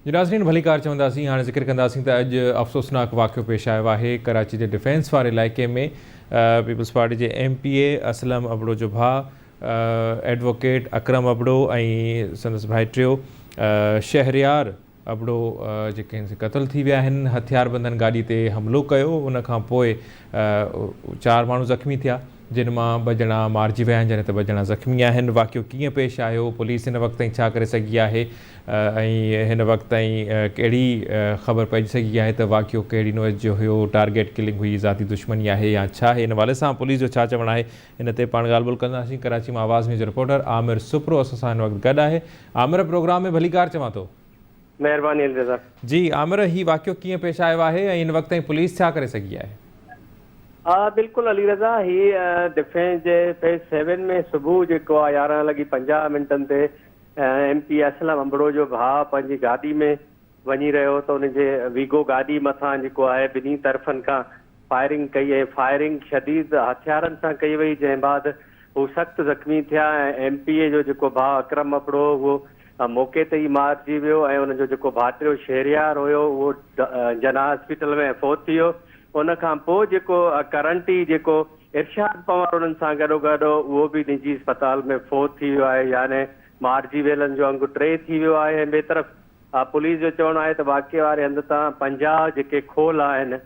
नाज़रीन भली कार चवंदासीं। हाणे ज़िक्र कंदासीं त अॼु अफ़सोसनाक वाक़ियो पेश आयो आहे कराची जे डिफेंस वारे इलाइक़े में। पीपल्स पार्टी जे MPA असलम अबड़ो जो भाउ एडवोकेट अकरम अबड़ो ऐं संदसि भाइटियो शहरयार अबड़ो जेके क़तल थी विया आहिनि। हथियारबंदनि गाॾी ते हमिलो कयो, उन खां पोइ 4 माण्हू ज़ख़्मी थिया, जिन मां 2 ॼणा मारिजी विया आहिनि, जॾहिं त 2 ॼणा ज़ख़्मी आहिनि। वाक़ियो कीअं पेश आयो, पुलिस हिन वक़्त ताईं छा करे सघी आहे ऐं हिन वक़्त ताईं कहिड़ी ख़बर पइजी सघी आहे त वाक़ियो कहिड़ी नोइज़ जो हुयो, टारगेट किलिंग हुई, ज़ाती दुश्मनी आहे या छा आहे, इन हवाले सां पुलिस जो छा चवणु आहे, इन ते पाण ॻाल्हि ॿोल कंदासीं। कराची मां आवाज़ न्यूज़ रिपोर्टर आमिर सुप्रो असां सां हिन वक़्तु गॾु आहे। आमिर, प्रोग्राम में भली कार चवां थो। महिरबानी अलीरज़ा जी आमिर, ही वाक़ियो कीअं पेश आयो आहे ऐं इन वक़्त ताईं पुलिस छा करे सघी आहे? बिल्कुलु अलीरज़ा, ही डिफेंस जे फेज़ 7 में सुबुह जेको आहे 11:50 ते MP असलम अबड़ो जो भाउ पंहिंजी गाॾी में वञी रहियो त उनजे वीगो गाॾी मथां जेको आहे ॿिन्ही तरफ़नि खां फायरिंग कई ऐं फायरिंग शदीद हथियारनि सां कई वई, जंहिं बाद हू सख़्तु ज़ख़्मी थिया ऐं MPA जो जेको भाउ अकरम अबड़ो उहो मौक़े ते ई मारिजी वियो ऐं उनजो जेको भाइटियो शहरयार हुयो उहो जना हॉस्पिटल में फ़ौत थी वियो। उन खां पोइ जेको करंट ई जेको इरशाद पवार उन्हनि सां गॾोगॾु उहो बि निजी अस्पताल में फ़ौत थी वियो आहे, यानी मारिजी वियलनि जो अंगु 3 थी वियो आहे। ऐं ॿिए तरफ़ पुलिस जो चवणु आहे त वाक़िए वारे हंधि तां 50 जेके खोल आहिनि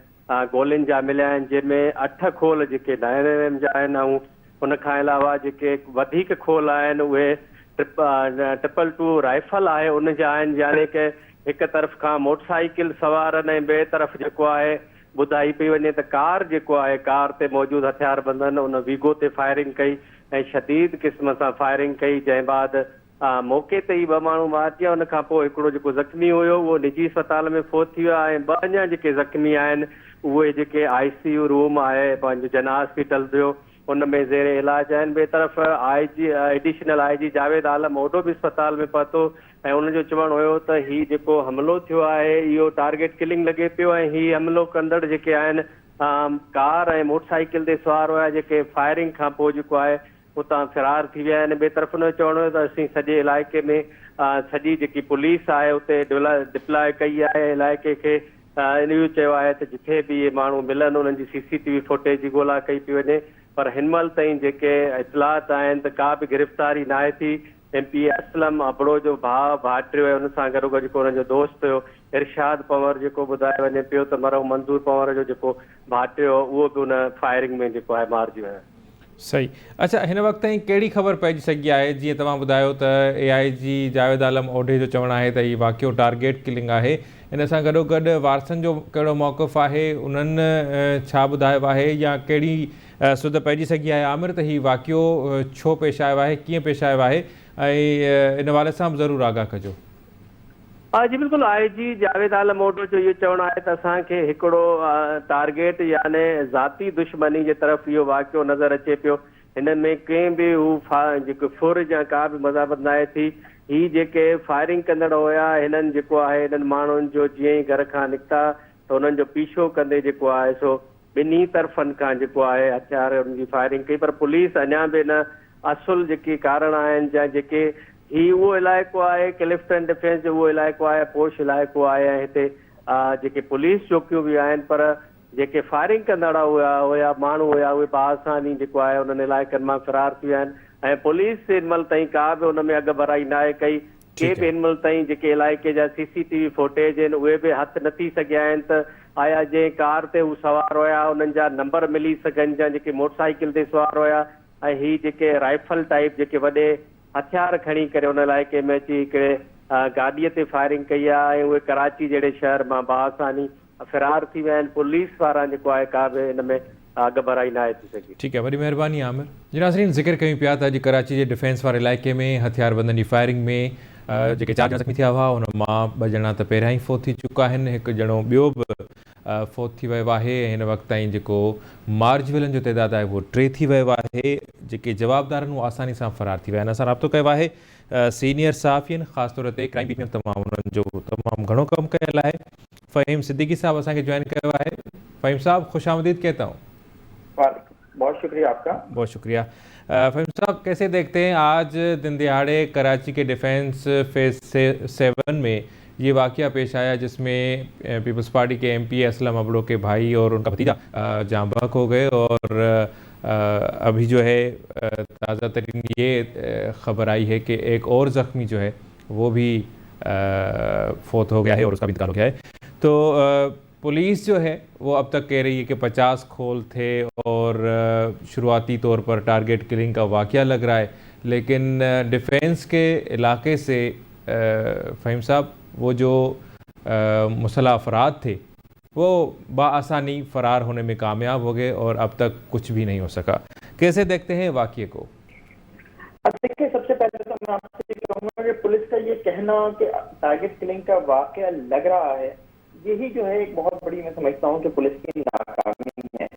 गोलियुनि जा मिलिया आहिनि, जंहिंमें 8 खोल जेके 9mm जा आहिनि ऐं उन खां अलावा जेके वधीक खोल आहिनि उहे 222 राइफल आहे उन जा आहिनि, यानी की हिकु तरफ़ खां मोटरसाइकिल सवारनि ऐं ॿिए तरफ़ जेको आहे ॿुधाई पई वञे त कार जेको आहे कार ते मौजूदु हथियारबंदनि उन वीगो ते फायरिंग कई ऐं शदीद क़िस्म सां फायरिंग कई, जंहिं बाद मौक़े ते ई 2 माण्हू मारिजी। उन खां पोइ हिकिड़ो जेको ज़ख़्मी हुयो उहो निजी अस्पताल में फ़ौत थी वियो आहे ऐं 2 अञा जेके ज़ख़्मी आहिनि उहे जेके ICU रूम आहे पंहिंजो जना हॉस्पिटल जो उन में ज़ेर इलाज आहिनि। ॿिए तरफ़ एडिशनल IG जावेद आलम ओॾो बि अस्पताल में पहुतो ऐं उनजो चवणु हुयो त ही जेको हमिलो थियो आहे इहो टारगेट किलिंग लॻे पियो ऐं ही हमिलो कंदड़ जेके आहिनि कार ऐं मोटरसाइकिल ते सवार हुआ जेके फायरिंग खां पोइ जेको आहे उतां फ़िरार थी विया आहिनि। ॿिए तरफ़ उनजो चवणु हुयो त असीं सॼे इलाइक़े में सॼी जेकी पुलिस आहे उते डिप्लॉय कई आहे इलाइक़े खे। इहो चयो आहे त जिथे बि इहे माण्हू मिलनि उन्हनि जी CCTV फुटेज जी ॻोल्हा कई पई वञे, पर हिन महिल ताईं जेके इतलात आहिनि त का बि गिरफ़्तारी न आहे थी। MP असलम अबड़ो जो भाउ भाइटियो ऐं उन सां गॾोगॾु जेको हुनजो दोस्त हुयो इरशाद पवार जेको ॿुधाए वञे पियो त मरहूम मंज़ूर पवार जो जेको भाइटियो उहो बि उन फायरिंग में जेको आहे मारिजी वियो। सही। अच्छा, हिन वक़्त ताईं कहिड़ी ख़बर पइजी सघी आहे? जीअं तव्हां ॿुधायो त AIG जावेद आलम ओढे जो चवणु आहे त हीउ वाक़ियो टारगेट किलिंग आहे। इन सां गॾोगॾु वारसनि जो कहिड़ो मौक़िफ़ आहे, उन्हनि छा ॿुधायो आहे या कहिड़ी सुध पइजी सघी आहे आमिर त हीउ वाक़ियो छो पेश आयो आहे, कीअं पेश आयो आहे, ऐं इन हवाले सां बि ज़रूरु आगाह कजो। जी बिल्कुलु, IG जावेद आलम ओढो जो इहो चवणु आहे त असांखे हिकिड़ो टारगेट यानी ज़ाती दुश्मनी जे तरफ़ इहो वाक़ियो नज़र अचे पियो। हिन में कंहिं बि हू जेको फुर्ज या का बि मज़ाबत न आहे थी। ही जेके फायरिंग कंदड़ हुया हिननि जेको आहे हिननि माण्हुनि जो जीअं ई घर खां निकिता त उन्हनि जो पीछो कंदे जेको आहे सो ॿिन्ही तरफ़नि खां जेको आहे हथियार उन्हनि जी फायरिंग कई, पर पुलिस अञा बि न असुल जेके कारण आहिनि या जेके ही उहो इलाइक़ो आहे क्लिफ्टन डिफेंस जो उहो इलाइक़ो आहे, पोश इलाइक़ो आहे ऐं हिते जेके पुलिस चौकियूं बि आहिनि, पर जेके फायरिंग कंदड़ हुया माण्हू हुया उहे बासानी जेको आहे उन्हनि इलाइक़नि मां फ़िरार थी विया आहिनि ऐं पुलिस हिन महिल ताईं का बि हुन में अॻु भराई न आहे कई। के बि हिन महिल ताईं जेके इलाइक़े जा CCTV फुटेज आहिनि उहे बि हथु न थी सघिया आहिनि त आया जंहिं कार ते हू सवार हुया उन्हनि जा नंबर मिली सघनि या जेके मोटरसाइकिल ते सवार हुया ऐं ही जेके राइफल टाइप जेके वॾे हथियार खणी करे उन इलाइक़े में अची हिकिड़े गाॾीअ ते फायरिंग कई आहे ऐं उहे कराची जहिड़े शहर मां बासानी फ़िरार थी विया आहिनि। पुलिस वारा जेको आहे का बि हिन में अॻु भराई न आहे थी सघी। ठीकु आहे, वॾी महिरबानी आमिर। जी नाज़रीन, ज़िक्र कयूं पिया त अॼु कराची जे डिफेंस वारे इलाइक़े में हथियारबंदनि जी फायरिंग में जेके 4 ॼणा ज़ख़्मी थिया हुआ उन मां 2 ॼणा त पहिरियां ई फ़ौत थी चुका आहिनि, हिकु ॼणो ॿियो बि फ़ौत थी वियो आहे। हिन वक़्त ताईं जेको मारिजी वियलनि जो तइदाद आहे उहो 3 थी वियो आहे। जेके जवाबदार आहिनि उहे आसानी सां फ़रार थी विया आहिनि। असां राब्तो कयो आहे सीनियर सहाफ़ियुनि, ख़ासि तौर ते क्राइम ब्यूरो तमामु उन्हनि जो तमामु घणो कमु कयल आहे। फ़हीम सिद्दीकी साहब असांखे जॉइन कयो आहे। फ़हीम साहब, ख़ुश आमदीद कहता हूँ। बहुत शुक्रिया आपका। बहुत शुक्रिया। फ़हीम साहब, कैसे देखते हैं आज दिन दिहाड़े कराची के डिफेंस फेज़ 7 में ये वाक़या पेश आया जिसमें पीपल्स पार्टी के एमपी असलम अबड़ो के भाई और उनका भतीजा जाँ बहक हो गए। और अभी जो है ताज़ा तरीन ये ख़बर आई है कि एक और ज़ख्मी जो है वो भी फोत हो गया है और उसका भी इंतकाल हो गया है। तो पुलिस जो है वो अब तक कह रही है कि 50 खोल थे और शुरुआती तौर पर टारगेट किलिंग का वाक़या लग रहा है, लेकिन डिफेंस के इलाके से फ़हीम साहब वो जो मुसल्लह अफराद थे वो बाआसानी फ़रार होने में कामयाब हो गए और अब तक कुछ भी नहीं हो सका। कैसे देखते हैं वाक़ये को? देखिए, सबसे पहले तो मैं आपसे कहूँगा कि पुलिस का ये कहना कि टारगेट किलिंग का वाकया लग रहा है, यही जो है एक बहुत बड़ी, मैं समझता हूँ कि पुलिस की नाकामी है।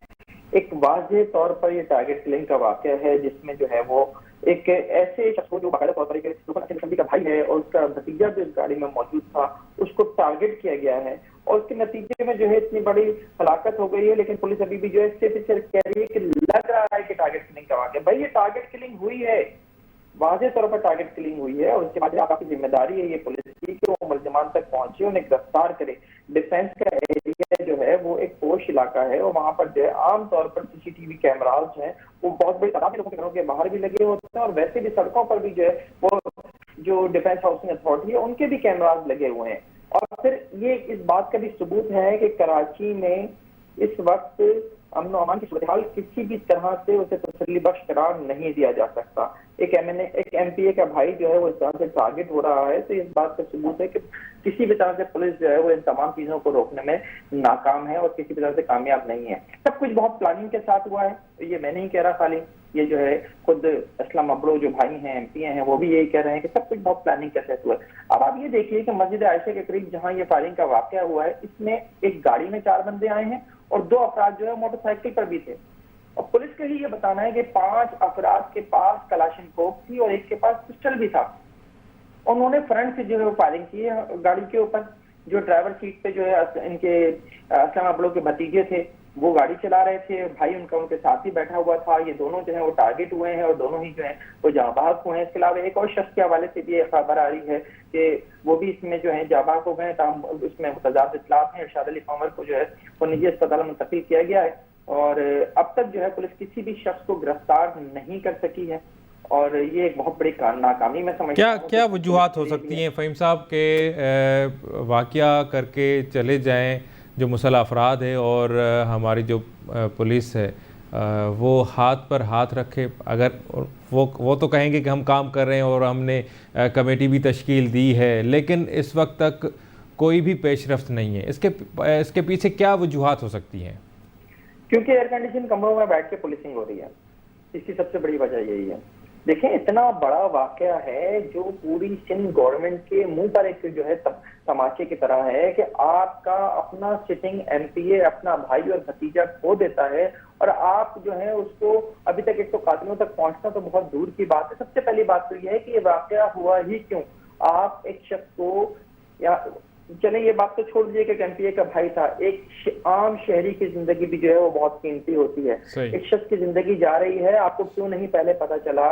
एक वाज़ेह तौर पर ये टारगेट किलिंग का वाकया है जिसमें जो है वो एक ऐसे शख्स को जो बाकायदा तौर पर एक असेंबली का भाई है और उसका भतीजा जो इस गाड़ी में मौजूद था उसको टारगेट किया गया है और उसके नतीजे में जो है इतनी बड़ी हलाकत हो गई है। लेकिन पुलिस अभी भी जो है सिर्फ कह रही है कि लग रहा है कि टारगेट किलिंग का वाकया। भाई, ये टारगेट किलिंग हुई है, वाज़ेह तौर पर टारगेट किलिंग हुई है और उसके बाद आपकी जिम्मेदारी है ये पुलिस की कि वो मुल्ज़िमान तक पहुंचे, उन्हें गिरफ्तार करे। डिफेंस का एरिया जो है वो एक पोश इलाका है और वहां पर जो है आम तौर पर सीसीटीवी कैमराज जो है वो बहुत बड़ी तादाद में लोगों के घरों के बाहर भी लगे होते हैं और वैसे भी सड़कों पर भी जो है वो जो डिफेंस हाउसिंग अथॉरिटी है उनके भी कैमराज लगे हुए हैं। और फिर ये इस बात का भी सबूत है कि कराची में इस वक्त अमन अमान की सूरत हाल किसी भी तरह से उसे तसल्ली बख्श करार नहीं दिया जा सकता। एक एमपीए का भाई जो है वो इस तरह से टारगेट हो रहा है, तो इस बात का सबूत है कि किसी भी तरह से पुलिस जो है वो इन तमाम चीजों को रोकने में नाकाम है और किसी भी तरह से कामयाब नहीं है। सब कुछ बहुत प्लानिंग के साथ हुआ है, ये मैं नहीं कह रहा, खाली ये जो है खुद असलम अबड़ो जो भाई हैं, एमपी हैं, वो भी यही कह रहे हैं कि सब कुछ बहुत प्लानिंग के तहत हुआ है। अब आप ये देखिए कि मस्जिद आयशा के करीब जहां ये फायरिंग का वाकया हुआ है, इसमें एक गाड़ी में 4 बंदे आए हैं और 2 अफराद जो है मोटरसाइकिल पर भी थे और पुलिस का ही ये बताना है कि 5 अफराद के पास कलाशिनकोव थी और एक के पास पिस्टल भी था। उन्होंने फ्रंट से जो है फायरिंग की है गाड़ी के ऊपर। जो ड्राइवर सीट पे जो है इनके असलम अबड़ो के भतीजे थे वो गाड़ी चला रहे थे, भाई उनका उनके साथ ही बैठा हुआ था। ये दोनों जो है वो टारगेट हुए हैं और दोनों ही जो है वो जाँबाज हुए हैं। इसके अलावा एक और शख्स के हवाले से भी ये खबर आ रही है कि वो भी इसमें जो है जाँबाज हो गए। इसमें मुतजाद इत्तलात हैं। इरशाद अली पंवर को जो है वो निजी अस्पताल में मुंतकिल किया गया है और अब तक जो है पुलिस किसी भी शख्स को गिरफ्तार नहीं कर सकी है और ये एक बहुत बड़ी नाकामी में समझता हूं। क्या वजूहात हो सकती हैं फ़हीम साहब के वाक़या करके चले जाएं जो मुसल्लह अफराद है और हमारी जो पुलिस है वो हाथ पर हाथ रखे? अगर वो तो कहेंगे कि हम काम कर रहे हैं और हमने कमेटी भी तश्कील दी है, लेकिन इस वक्त तक कोई भी पेशरफ्त नहीं है। इसके पीछे क्या वजूहात हो सकती हैं? क्योंकि एयर कंडीशन कमरों में बैठ के पुलिसिंग हो रही है, इसकी सबसे बड़ी वजह यही है। देखें, इतना बड़ा वाकया है जो पूरी सिंध गवर्नमेंट के मुंह पर एक जो है तमाचे की तरह है कि आपका अपना सिटिंग एमपीए अपना भाई और भतीजा खो देता है और आप जो है उसको अभी तक एक तो कातिलों तक पहुंचना तो बहुत दूर की बात है। सबसे पहली बात तो यह है कि ये वाकया हुआ ही क्यों। आप एक शख्स को, या चले ये बात तो छोड़ दीजिए कि एमपीए का भाई था, एक आम शहरी की जिंदगी भी जो है वो बहुत कीमती होती है। एक शख्स की जिंदगी जा रही है, आपको क्यों नहीं पहले पता चला?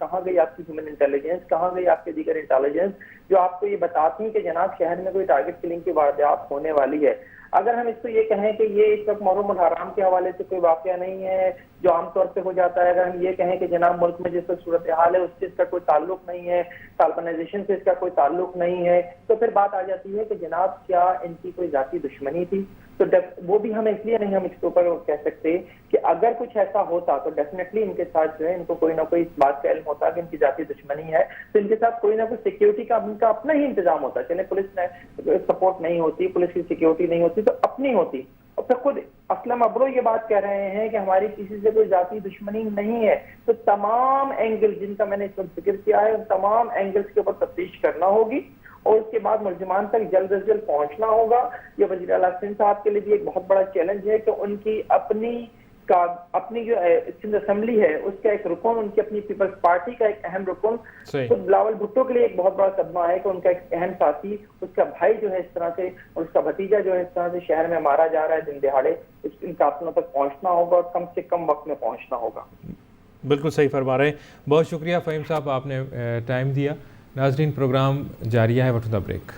कहाँ गई आपकी ह्यूमन इंटेलिजेंस, कहाँ गई आपके दीगर इंटेलिजेंस जो आपको ये बताती है कि जनाब शहर में कोई टारगेट किलिंग की वारदात होने वाली है। अगर हम इसको ये कहें कि ये इस वक्त मुहर्रम हराम के हवाले से कोई वाकया नहीं है जो आमतौर पे हो जाता है, अगर हम ये कहें कि जनाब मुल्क में जिस वक्त सूरत हाल है उससे इसका कोई ताल्लुक नहीं है, तालिबानाइजेशन से इसका कोई ताल्लुक नहीं है, तो फिर बात आ जाती है कि जनाब क्या इनकी कोई जाती दुश्मनी थी? तो वो भी हम इसलिए नहीं हम इसके ऊपर कह सकते कि अगर कुछ ऐसा होता तो डेफिनेटली इनके साथ जो है इनको कोई ना कोई इस बात का इल्म होता कि इनकी जाती दुश्मनी है, तो इनके साथ कोई ना कोई सिक्योरिटी का इनका अपना ही इंतजाम होता। चले पुलिस ने सपोर्ट नहीं होती, पुलिस की सिक्योरिटी नहीं होती तो अपनी होती। और फिर खुद असलम अबड़ो ये बात कह रहे हैं कि हमारी किसी से कोई जाती दुश्मनी नहीं है, तो तमाम एंगल जिनका मैंने इस वक्त जिक्र किया है उन तमाम एंगल्स के ऊपर तफ्तीश करना होगी और उसके बाद मुल्जिमान तक जल्द से जल्द पहुंचना होगा। ये वज़ीर आला सिंध साहब के लिए भी एक बहुत बड़ा चैलेंज है कि उनकी अपनी जो सिंध असेंबली है उसका एक रुकन, उनकी अपनी पीपल्स पार्टी का एक अहम रुकन, तो बिलावल भुट्टो के लिए एक बहुत बड़ा सदमा है कि उनका एक अहम साथी, उसका भाई जो है इस तरह से और उसका भतीजा जो है इस तरह से शहर में मारा जा रहा है दिन दिहाड़े। इन कातिलों तक पहुंचना होगा और कम से कम वक्त में पहुंचना होगा। बिल्कुल सही फरमा रहे हैं। बहुत शुक्रिया फ़हीम साहब, आपने टाइम दिया। नाज़रीन, प्रोग्राम जारी है, व्हाट द ब्रेक।